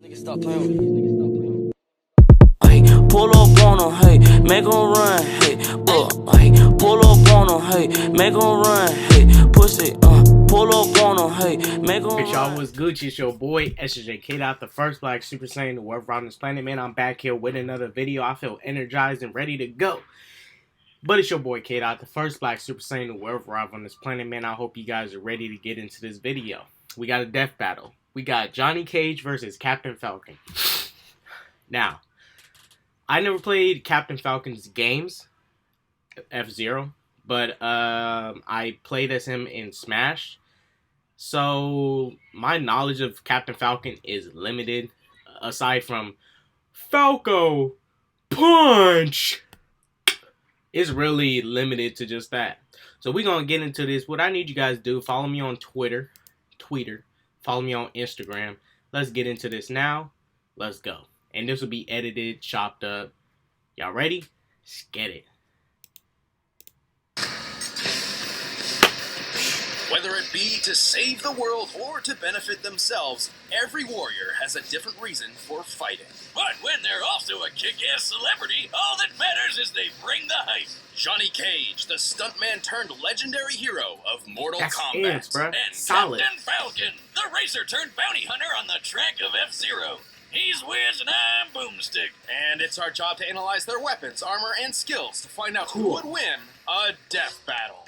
Nigga, stop playing with me. Nigga, stop playing with me. Hey, pull up on them, hey, make them run, hey, pull up on them, hey, make them run, hey, pussy, pull up on them, hey, make them run. Hey y'all, what's Gucci? It's your boy SJ Kid out, the first black Super Saiyan to work around this planet. Man, I'm back here with another video. I feel energized and ready to go. But it's your boy Kid out, the first black Super Saiyan to work around on this planet. Man, I hope you guys are ready to get into this video. We got a death battle. We got Johnny Cage versus Captain Falcon. Now, I never played Captain Falcon's games, F-Zero, but I played as him in Smash. So my knowledge of Captain Falcon is limited, aside from Falco Punch. It's really limited to just that. So we're gonna get into this. What I need you guys to do, follow me on Twitter. Follow me on Instagram. Let's get into this now. Let's go. And this will be edited, chopped up. Y'all ready? Let's get it. Whether it be to save the world or to benefit themselves, every warrior has a different reason for fighting. But when they're also a kick-ass celebrity, all that matters is they bring the hype. Johnny Cage, the stuntman turned legendary hero of Mortal That's Kombat. it, bro. And Solid. Captain Falcon, the racer turned bounty hunter on the track of F-Zero. He's Wiz and I'm Boomstick. And it's our job to analyze their weapons, armor, and skills to find out who Cool. would win a death battle.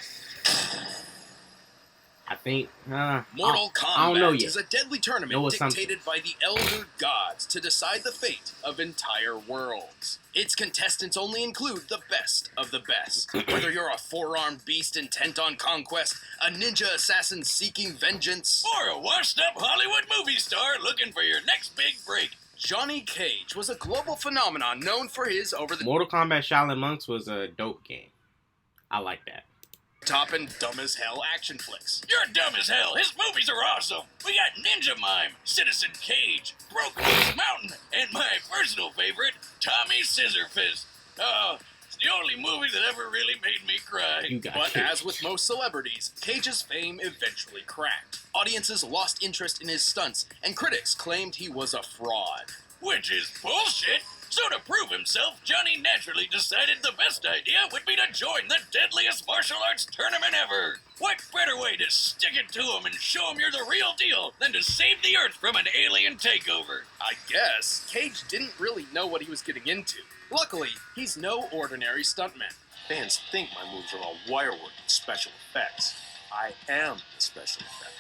I think Mortal I don't know Kombat yet. is a deadly tournament No assumption. dictated by the Elder Gods to decide the fate of entire worlds. Its contestants only include the best of the best. Whether you're a four-armed beast intent on conquest, a ninja assassin seeking vengeance, Or a washed-up Hollywood movie star looking for your next big break. Johnny Cage was a global phenomenon known for his over-the-top Mortal Kombat Shaolin Monks was a dope game. I like that. and dumb-as-hell action flicks. You're dumb as hell. His movies are awesome. We got Ninja Mime, Citizen Cage, Broken Wings Mountain, and my personal favorite, Tommy Scissorfist. Oh, it's the only movie that ever really made me cry. You got But Cage. as with most celebrities, Cage's fame eventually cracked. Audiences lost interest in his stunts, and critics claimed he was a fraud. Which is bullshit. So to prove himself, Johnny naturally decided the best idea would be to join the deadliest martial arts tournament ever. What better way to stick it to him and show him you're the real deal than to save the Earth from an alien takeover? I guess Cage didn't really know what he was getting into. Luckily, he's no ordinary stuntman. Fans think my moves are all wirework and special effects. I am the special effects.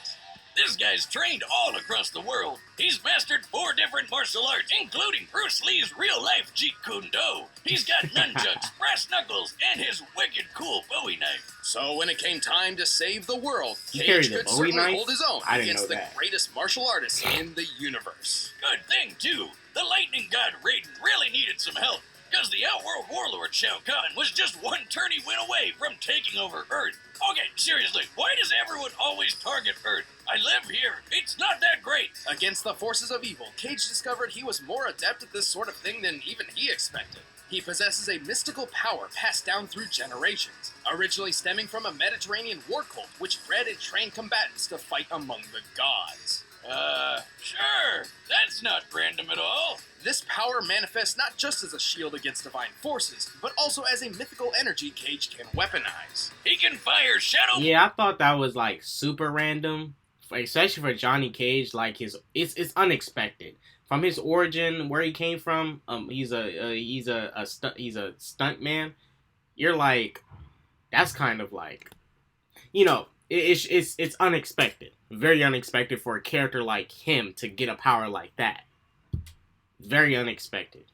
This guy's trained all across the world. He's mastered 4 different martial arts, including Bruce Lee's real-life Jeet Kune Do. He's got nunchucks, brass knuckles, and his wicked cool Bowie knife. So when it came time to save the world, He carried Cage a could Bowie certainly knife? hold his own I didn't against know the that. greatest martial artists in the universe. Good thing, too. The lightning god Raiden really needed some help, because the Outworld warlord Shao Kahn was just one tourney win away from taking over Earth. Okay, seriously, why does everyone always target Earth? I live here. It's not that great. Against the forces of evil, Cage discovered he was more adept at this sort of thing than even he expected. He possesses a mystical power passed down through generations, originally stemming from a Mediterranean war cult which bred and trained combatants to fight among the gods. Sure. That's not random at all. This power manifests not just as a shield against divine forces, but also as a mythical energy Cage can weaponize. He can fire shadow. Yeah, I thought that was like super random, especially for Johnny Cage. Like it's unexpected from his origin, where he came from. He's a stunt man. You're like, that's kind of like, it's unexpected, very unexpected for a character like him to get a power like that. Very unexpected.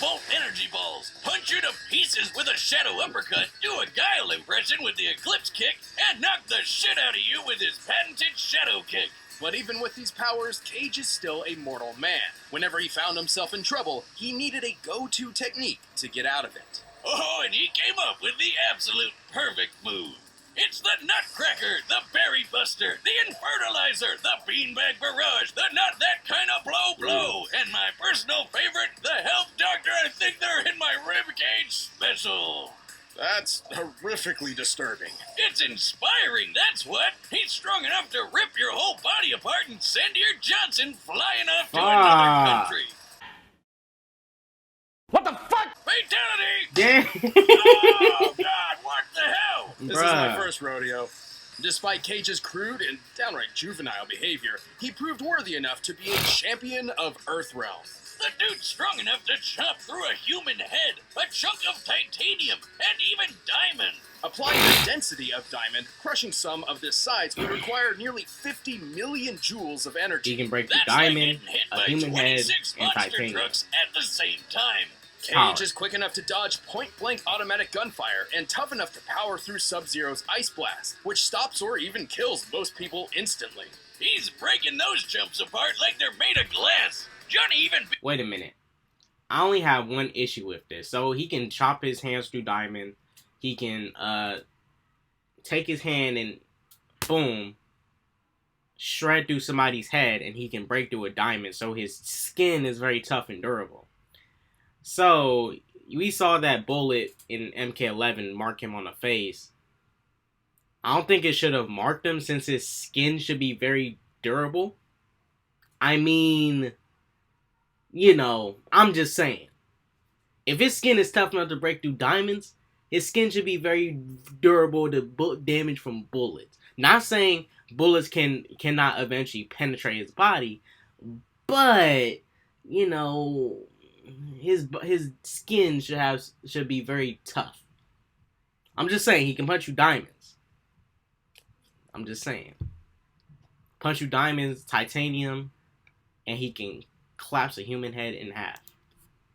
Bolt energy balls, punch you to pieces with a shadow uppercut, do a Guile impression with the Eclipse kick, and knock the shit out of you with his patented shadow kick. But even with these powers, Cage is still a mortal man. Whenever he found himself in trouble, he needed a go-to technique to get out of it. Oh, and he came up with the absolute perfect move. It's the Nutcracker, the Berry Buster, the Infertilizer, the Beanbag Barrage, the Not That Kind of Blow, and my personal favorite, the Health Doctor I Think They're in My Ribcage Special. That's horrifically disturbing. It's inspiring, that's what. He's strong enough to rip your whole body apart and send your Johnson flying off to another country. What the fuck? Fatality! Damn. Oh, God, what the hell? This is my first rodeo. Despite Cage's crude and downright juvenile behavior, he proved worthy enough to be a champion of Earthrealm. The dude's strong enough to chop through a human head, a chunk of titanium, and even diamond. Applying the density of diamond, crushing some of this size would require nearly 50 million joules of energy. He can break the That's diamond, like getting hit a by human head, 26 and monster titanium. trucks at the same time. Cage is quick enough to dodge point-blank automatic gunfire and tough enough to power through Sub-Zero's Ice Blast, which stops or even kills most people instantly. He's breaking those jumps apart like they're made of glass. Johnny even... Wait a minute. I only have one issue with this. So he can chop his hands through diamond. He can take his hand and boom, shred through somebody's head, and he can break through a diamond. So his skin is very tough and durable. So we saw that bullet in MK11 mark him on the face. I don't think it should have marked him since his skin should be very durable. I mean, you know, I'm just saying. If his skin is tough enough to break through diamonds, his skin should be very durable to damage from bullets. Not saying bullets cannot eventually penetrate his body, but, you know, his skin should be very tough. I'm just saying, he can punch you diamonds. I'm just saying. Punch you diamonds, titanium, and he can collapse a human head in half.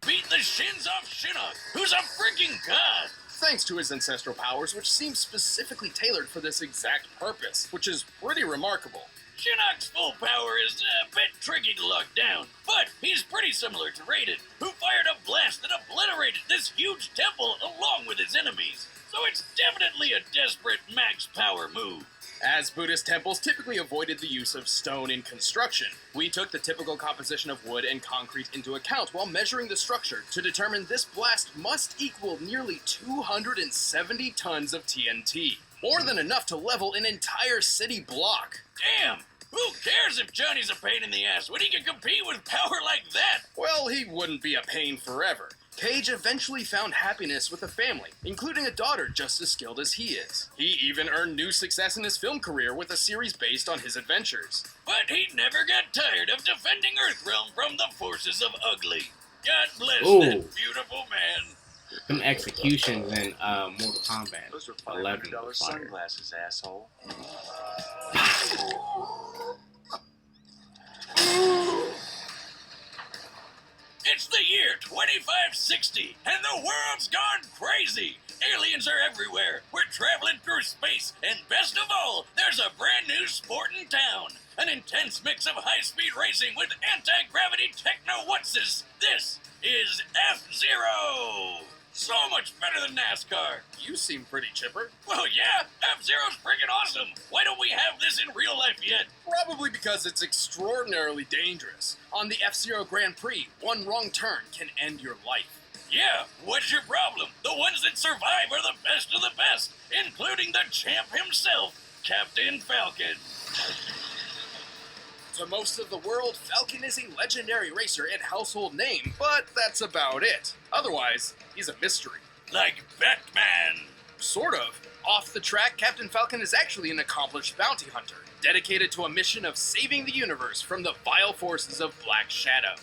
beat the shins off Shinnok, who's a freaking god! Thanks to his ancestral powers, which seem specifically tailored for this exact purpose, which is pretty remarkable. Shinnok's full power is a bit tricky to lock down, but he's pretty similar to Raiden, who fired a blast that obliterated this huge temple along with his enemies. So it's definitely a desperate max power move. As Buddhist temples typically avoided the use of stone in construction, we took the typical composition of wood and concrete into account while measuring the structure to determine this blast must equal nearly 270 tons of TNT. More than enough to level an entire city block. Damn! Who cares if Johnny's a pain in the ass when he can compete with power like that? Well, he wouldn't be a pain forever. Cage eventually found happiness with a family, including a daughter just as skilled as he is. He even earned new success in his film career with a series based on his adventures. But he never got tired of defending Earthrealm from the forces of ugly. God bless that beautiful man. Some executions in Mortal Kombat. Those are 11 $500 sunglasses, asshole. It's the year 2560, and the world's gone crazy. Aliens are everywhere. We're traveling through space, and best of all, there's a brand new sport in town. An intense mix of high-speed racing with anti-gravity techno-whatsis. This is F-Zero. So much better than NASCAR. You seem pretty chipper. Well, yeah, F-Zero's freaking awesome. Why don't we have this in real life yet? Probably because it's extraordinarily dangerous. On the F-Zero Grand Prix, one wrong turn can end your life. Yeah, what's your problem? The ones that survive are the best of the best, including the champ himself, Captain Falcon. To most of the world, Falcon is a legendary racer and household name, but that's about it. Otherwise, he's a mystery. Like Batman. Sort of. Off the track, Captain Falcon is actually an accomplished bounty hunter, dedicated to a mission of saving the universe from the vile forces of Black Shadow.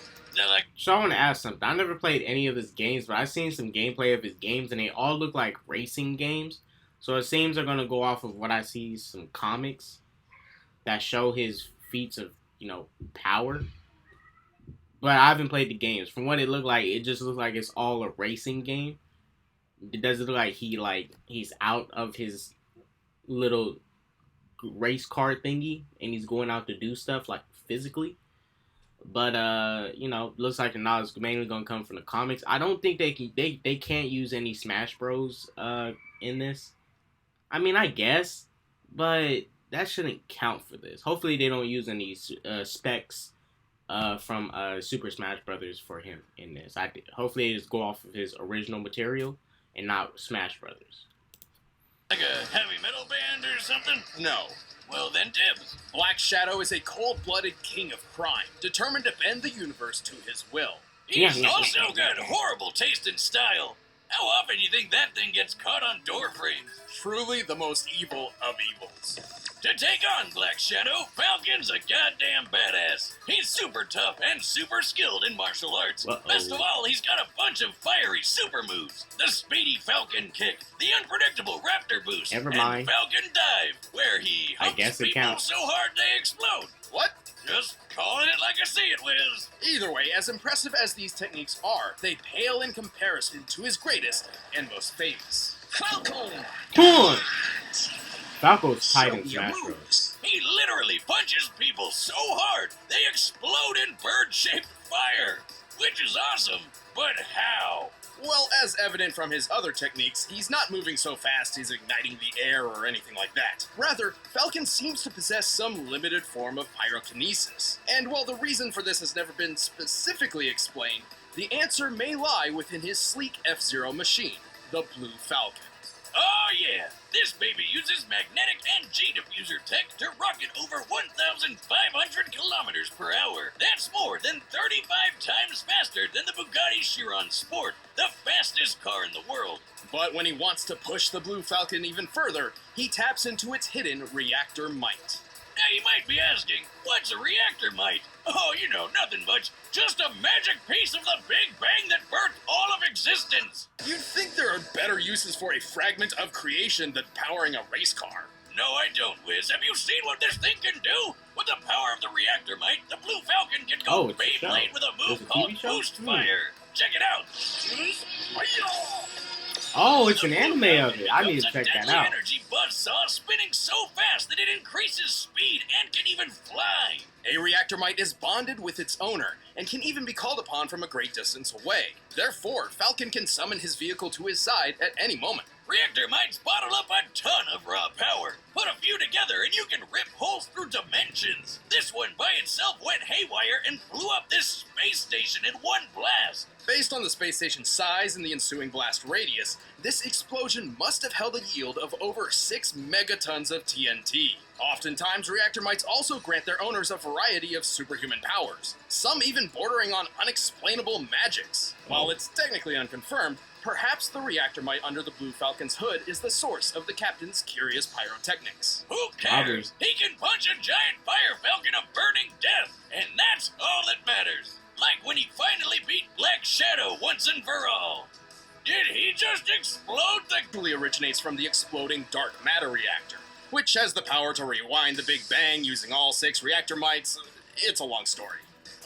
So I want to ask something. I never played any of his games, but I've seen some gameplay of his games, and they all look like racing games. So it seems they're going to go off of what I see, some comics that show his feats of, you know, power. But I haven't played the games. From what it looked like, it just looks like it's all a racing game. It doesn't look like he's out of his little race car thingy and he's going out to do stuff like physically. But you know, looks like the knowledge is mainly gonna come from the comics. I don't think they can't use any Smash Bros in this. I mean, I guess, but that shouldn't count for this. Hopefully they don't use any specs from Super Smash Brothers for him in this. Hopefully they just go off of his original material and not Smash Brothers. Like a heavy metal band? or something? No. Well then, dibs. Black Shadow is a cold-blooded king of crime, determined to bend the universe to his will. He's also got horrible taste and style. How often you think that thing gets caught on door frames? Truly the most evil of evils. To take on Black Shadow, Falcon's a goddamn badass. He's super tough and super skilled in martial arts. Best of all, he's got a bunch of fiery super moves. The speedy Falcon kick, the unpredictable Raptor boost, Never and mind. Falcon dive, where he I humps guess it people counts. so hard they explode. What? Just calling it like I see it, Wiz. Either way, as impressive as these techniques are, they pale in comparison to his greatest and most famous. Falcon! Come on! Falco's tight in Show your Smash Bros. moves. He literally punches people so hard they explode in bird-shaped fire, which is awesome, but how? Well, as evident from his other techniques, he's not moving so fast he's igniting the air or anything like that. Rather, Falcon seems to possess some limited form of pyrokinesis. And while the reason for this has never been specifically explained, the answer may lie within his sleek F-Zero machine, the Blue Falcon. Oh yeah, this baby uses magnetic and G-diffuser tech to rocket over 1,500 kilometers per hour. That's more than 35 times faster than the Bugatti Chiron Sport, the fastest car in the world. But when he wants to push the Blue Falcon even further, he taps into its hidden reactor might. Now you might be asking, what's a reactor might? Oh, you know, nothing much. Just a magic piece of the Big Bang that birthed all of existence. You'd think there are better uses for a fragment of creation than powering a race car. No, I don't, Wiz. Have you seen what this thing can do? With the power of the reactor might, the Blue Falcon can go it's a show. Beyblade with a There's move a called TV show? Boost Fire. Check it out. Oh, it's an anime of it. I need to check that Deadly out. energy buzzsaw spinning so fast that it increases speed and can even fly. A reactor might is bonded with its owner and can even be called upon from a great distance away. Therefore, Falcon can summon his vehicle to his side at any moment. Reactor mights bottle up a ton of raw power. Put a few together and you can rip holes through dimensions. This one by itself went haywire and blew up this space station in one blast. Based on the space station's size and the ensuing blast radius, this explosion must have held a yield of over 6 megatons of TNT. Oftentimes, reactor mights also grant their owners a variety of superhuman powers, some even bordering on unexplainable magics. While it's technically unconfirmed, perhaps the reactor might under the Blue Falcon's hood is the source of the captain's curious pyrotechnics. Who cares? He can punch a giant fire falcon of burning death, and that's all that matters. Like when he finally beat Black Shadow once and for all. Did he just explode the... Actually originates from the exploding dark matter reactor, which has the power to rewind the Big Bang using all 6 reactor mights. It's a long story.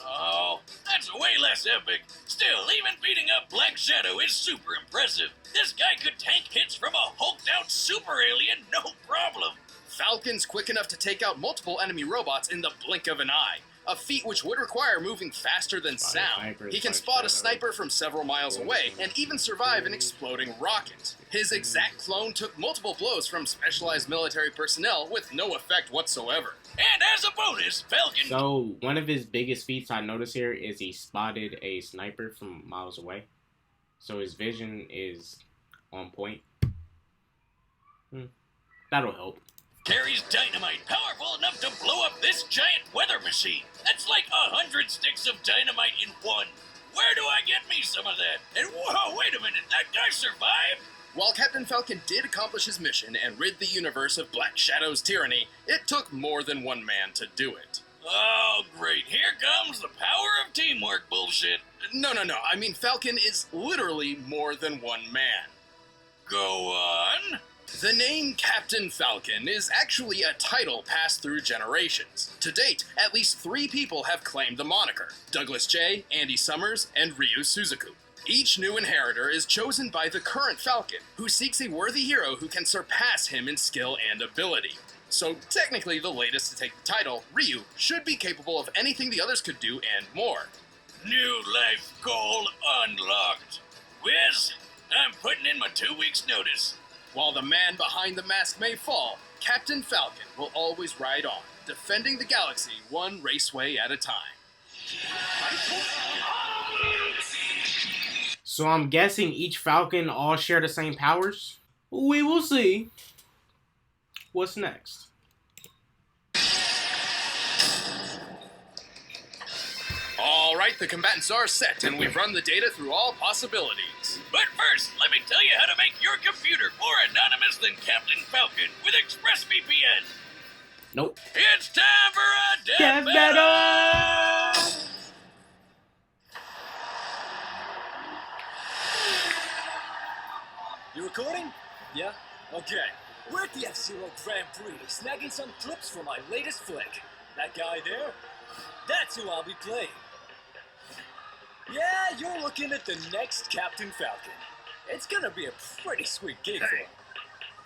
Oh, that's way less epic. Still, even beating up Black Shadow is super impressive. This guy could tank hits from a hulked-out super alien, no problem. Falcon's quick enough to take out multiple enemy robots in the blink of an eye, a feat which would require moving faster than sound. He can spot a sniper from several miles away and even survive an exploding rocket. His exact clone took multiple blows from specialized military personnel with no effect whatsoever. And as a bonus, Falcon... So, one of his biggest feats I noticed here is he spotted a sniper from miles away. So his vision is on point. That'll help. carries dynamite powerful enough to blow up this giant weather machine. That's like 100 sticks of dynamite in one. Where do I get me some of that? And whoa, wait a minute, that guy survived? While Captain Falcon did accomplish his mission and rid the universe of Black Shadow's tyranny, it took more than one man to do it. Oh, great. Here comes the power of teamwork bullshit. No. I mean, Falcon is literally more than one man. Go on. The name Captain Falcon is actually a title passed through generations. To date, at least 3 people have claimed the moniker: Douglas J., Andy Summers, and Ryu Suzuku. Each new inheritor is chosen by the current Falcon, who seeks a worthy hero who can surpass him in skill and ability. So technically the latest to take the title, Ryu, should be capable of anything the others could do and more. New life goal unlocked. Wiz, I'm putting in my 2 weeks' notice. While the man behind the mask may fall, Captain Falcon will always ride on, defending the galaxy one raceway at a time. So I'm guessing each Falcon all share the same powers? We will see. What's next? Alright, the combatants are set, and we've run the data through all possibilities. But first, let me tell you how to make your computer more anonymous than Captain Falcon with ExpressVPN. Nope. It's time for a Death death battle! You recording? Yeah? Okay. We're at the F-Zero Grand Prix, snagging some clips for my latest flick. That guy there? That's who I'll be playing. Yeah, you're looking at the next Captain Falcon. It's gonna be a pretty sweet gig for him.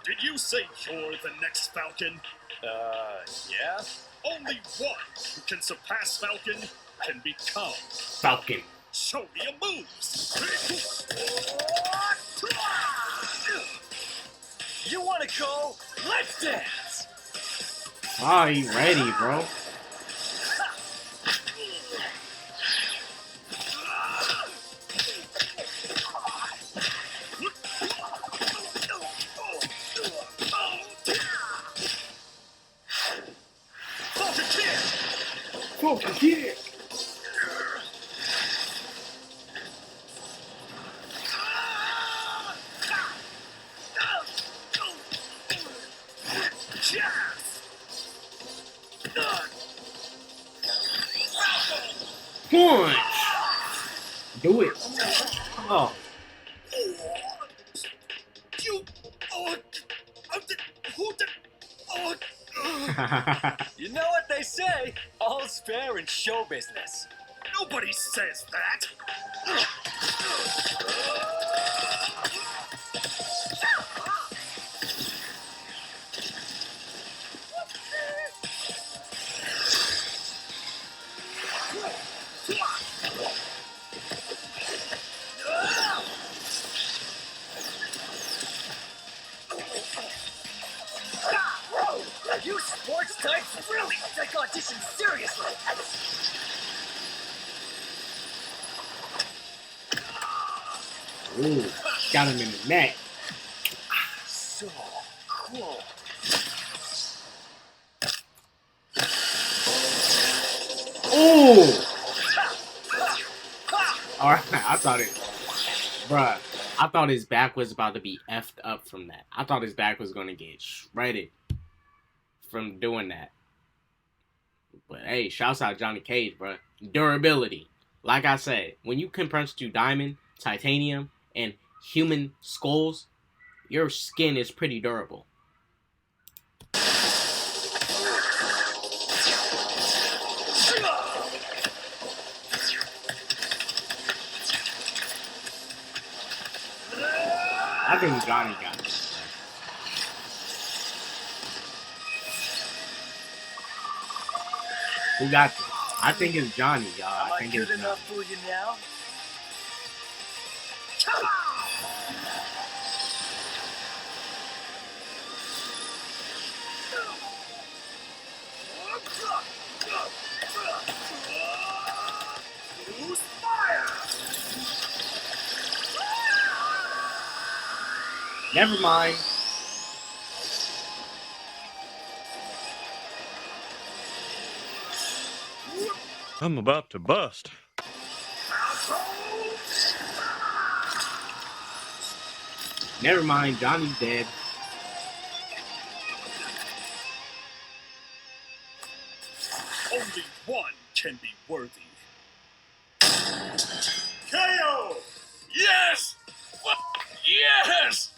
Did you say you're the next Falcon? Yeah? Only one who can surpass Falcon can become. Falcon. Show me your moves! You wanna go? Let's dance! Oh, you ready, bro? Falcon kick! Punch! Do it. Oh. You know what they say? All's fair in show business. Nobody says that! You sports types really take auditions seriously. Ooh, got him in the neck. So cool. Ooh! Alright, I thought his back was about to be effed up from that. I thought his back was gonna get shredded from doing that. But hey, shouts out Johnny Cage, bruh. Durability. Like I said, when you can punch through diamond, titanium, and human skulls, your skin is pretty durable. I think Johnny got it. Who got this? I think it's Johnny, y'all. Am I I think good it's Johnny. enough for you now? Who's fire? Never mind. I'm about to bust. Never mind. Johnny's dead. Only one can be worthy. KO! Yes! Yes!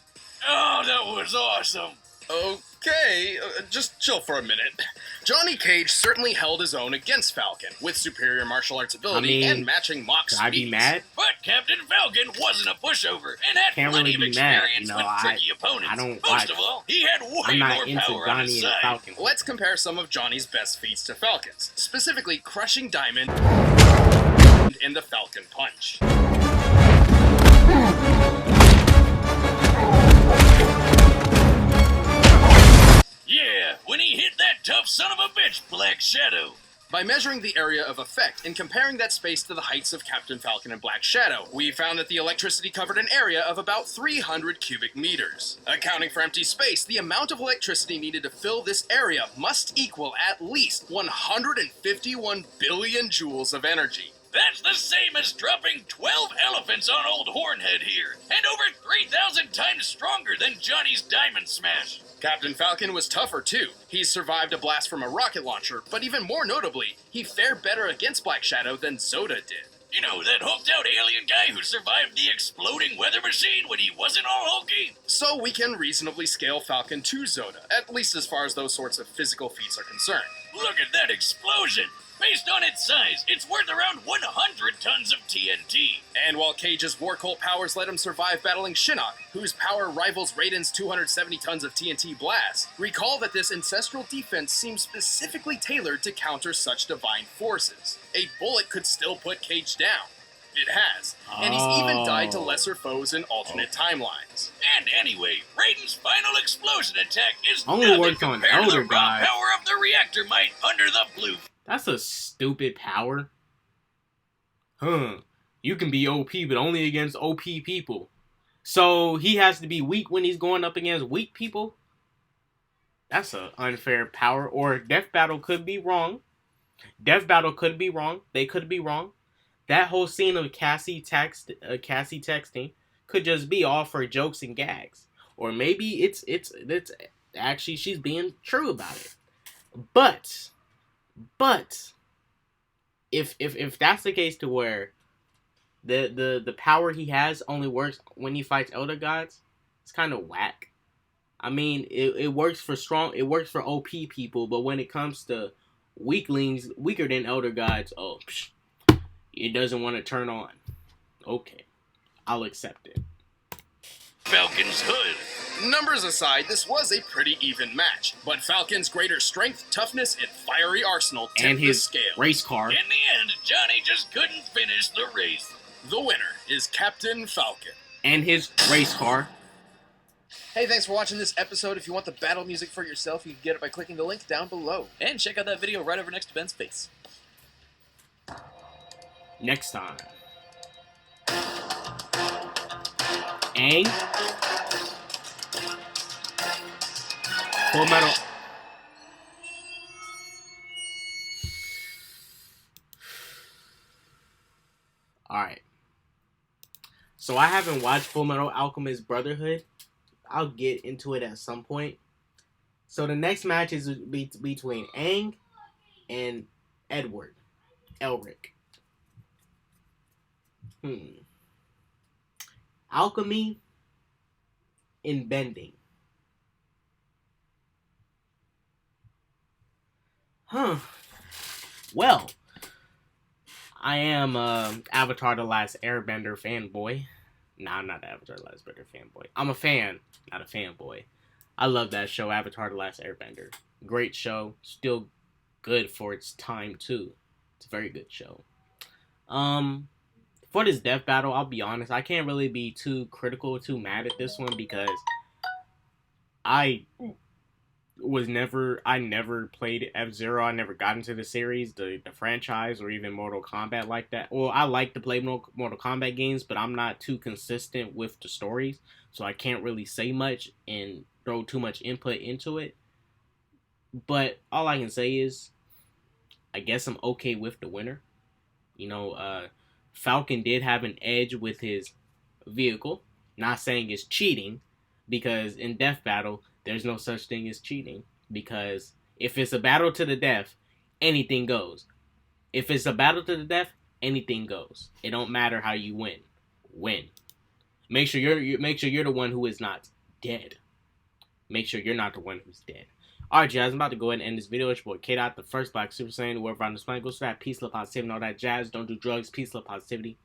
Oh, that was awesome! Okay, just chill for a minute. Johnny Cage certainly held his own against Falcon, with superior martial arts ability and matching mock Should I be speeds. mad? But Captain Falcon wasn't a pushover and had Can't plenty really of be mad, experience you know, with tricky opponents. I don't Most watch. of all, he had way I'm not more into power on his Johnny and side. Falcon. Let's compare some of Johnny's best feats to Falcon's, specifically crushing Diamond in the Falcon Punch. Yeah, when he hit that tough son of a bitch, Black Shadow. by measuring the area of effect and comparing that space to the heights of Captain Falcon and Black Shadow. We found that the electricity covered an area of about 300 cubic meters. Accounting for empty space, the amount of electricity needed to fill this area must equal at least 151 billion joules of energy. That's the same as dropping 12 elephants on old Hornhead here, and over 3,000 times stronger than Johnny's Diamond Smash. Captain Falcon was tougher too. He survived a blast from a rocket launcher, but even more notably, he fared better against Black Shadow than Zoda did. You know, that hulked-out alien guy who survived the exploding weather machine when he wasn't all hulky? So we can reasonably scale Falcon to Zoda, at least as far as those sorts of physical feats are concerned. Look at that explosion! Based on its size, it's worth around 100 tons of TNT. And while Cage's War Cult powers let him survive battling Shinnok, whose power rivals Raiden's 270 tons of TNT blast, recall that this ancestral defense seems specifically tailored to counter such divine forces. A bullet could still put Cage down. It has, and he's even died to lesser foes in alternate timelines. And anyway, Raiden's final explosion attack is Only nothing works on compared to the elder raw guys. power of the reactor might under the blue. That's a stupid power. You can be OP, but only against OP people. So he has to be weak when he's going up against weak people? That's an unfair power. Or Death Battle could be wrong. Death Battle could be wrong. They could be wrong. That whole scene of Cassie texting could just be all for jokes and gags. Or maybe it's actually she's being true about it. But if that's the case to where the power he has only works when he fights elder gods, it's kind of whack. I mean, it works for OP people, but when it comes to weaklings, weaker than elder gods, it doesn't want to turn on. Okay, I'll accept it. Falcon's hood. Numbers aside, this was a pretty even match, but Falcon's greater strength, toughness, and fiery arsenal tipped And his the scale. race car. In the end, Johnny just couldn't finish the race. The winner is Captain Falcon. And his race car. Hey, thanks for watching this episode. If you want the battle music for yourself, you can get it by clicking the link down below. And check out that video right over next to Ben's face. Next time. Aang. Full Metal. Alright. So I haven't watched Full Metal Alchemist Brotherhood. I'll get into it at some point. So the next match is between Aang and Edward. Elric. Alchemy in bending. Well, I am Avatar The Last Airbender fanboy. Nah, I'm not an Avatar The Last Airbender fanboy. I'm a fan, not a fanboy. I love that show, Avatar The Last Airbender. Great show. Still good for its time, too. It's a very good show. For this death battle, I'll be honest, I can't really be too critical, too mad at this one because I never played F-Zero. I never got into the series, the franchise, or even Mortal Kombat like that. Well, I like to play Mortal Kombat games, but I'm not too consistent with the stories, so I can't really say much and throw too much input into it. But all I can say is, I guess I'm okay with the winner. You know, Falcon did have an edge with his vehicle. Not saying it's cheating, because in Death Battle, there's no such thing as cheating. Because if it's a battle to the death, anything goes. If it's a battle to the death, anything goes. It don't matter how you win. Win. Make sure you're the one who is not dead. Make sure you're not the one who's dead. Alright, guys, I'm about to go ahead and end this video. It's your boy K-Dot, the first Black Super Saiyan, whoever on this planet goes for that. Peace, love, positivity, and all that jazz. Don't do drugs. Peace, love, positivity.